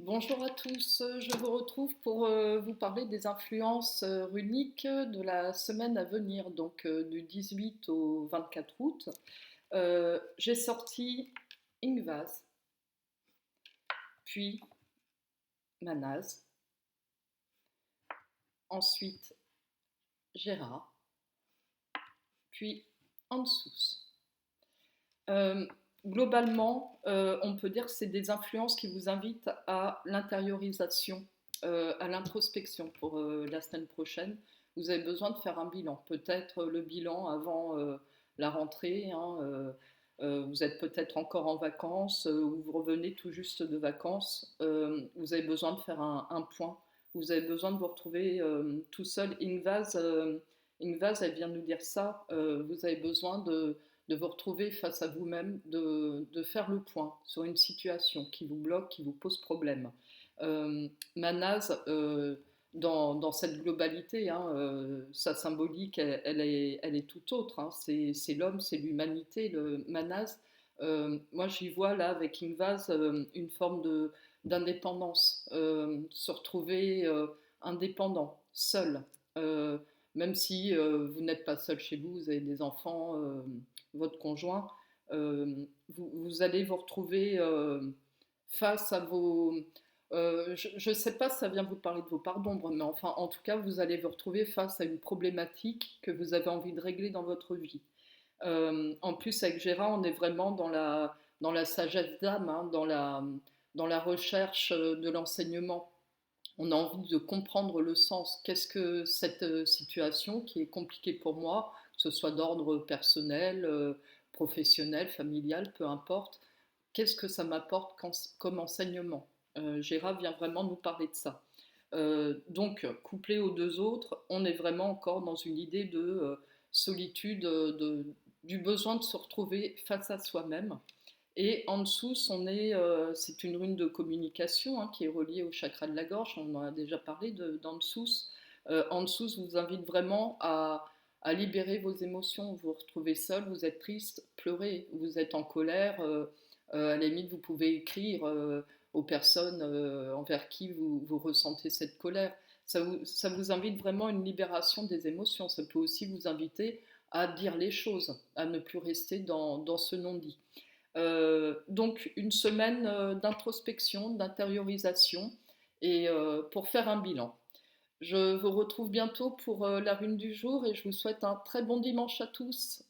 Bonjour à tous, je vous retrouve pour vous parler des influences runiques de la semaine à venir, donc du 18 au 24 août. J'ai sorti Ingvaz, puis Manaz, ensuite Gérard, puis Ansous. Euh, Globalement, on peut dire que c'est des influences qui vous invitent à l'intériorisation, à l'introspection pour la semaine prochaine. Vous avez besoin de faire un bilan, peut-être le bilan avant la rentrée, hein, vous êtes peut-être encore en vacances ou vous revenez tout juste de vacances. Vous avez besoin de faire un point. Vous avez besoin de vous retrouver tout seul. Ingvaz, elle vient nous dire ça. Vous avez besoin de vous retrouver face à vous-même, de faire le point sur une situation qui vous bloque, qui vous pose problème. Manaz, dans cette globalité, hein, sa symbolique, elle est tout autre. Hein. C'est l'homme, c'est l'humanité, le Manaz. Moi, j'y vois là, avec Ingvaz, une forme d'indépendance, se retrouver indépendant, seul. Euh, Même si vous n'êtes pas seul chez vous, vous avez des enfants, votre conjoint, vous allez vous retrouver face à vos... je ne sais pas si ça vient vous parler de vos parts d'ombre, mais enfin, en tout cas, vous allez vous retrouver face à une problématique que vous avez envie de régler dans votre vie. En plus, avec Gérard, on est vraiment dans la sagesse d'âme, hein, dans la recherche de l'enseignement. On a envie de comprendre le sens. Qu'est-ce que cette situation qui est compliquée pour moi, que ce soit d'ordre personnel, professionnel, familial, peu importe, qu'est-ce que ça m'apporte comme enseignement? Gérard vient vraiment nous parler de ça. Donc, couplé aux deux autres, on est vraiment encore dans une idée de solitude, du besoin de se retrouver face à soi-même. Et en dessous, c'est une rune de communication hein, qui est reliée au chakra de la gorge. On en a déjà parlé d'en dessous. En dessous, vous invite vraiment à libérer vos émotions. Vous vous retrouvez seul, vous êtes triste, pleurez. Vous êtes en colère. À la limite, vous pouvez écrire aux personnes envers qui vous ressentez cette colère. Ça vous invite vraiment à une libération des émotions. Ça peut aussi vous inviter à dire les choses, à ne plus rester dans ce non-dit. Donc une semaine d'introspection, d'intériorisation et pour faire un bilan. Je vous retrouve bientôt pour la rune du jour et je vous souhaite un très bon dimanche à tous.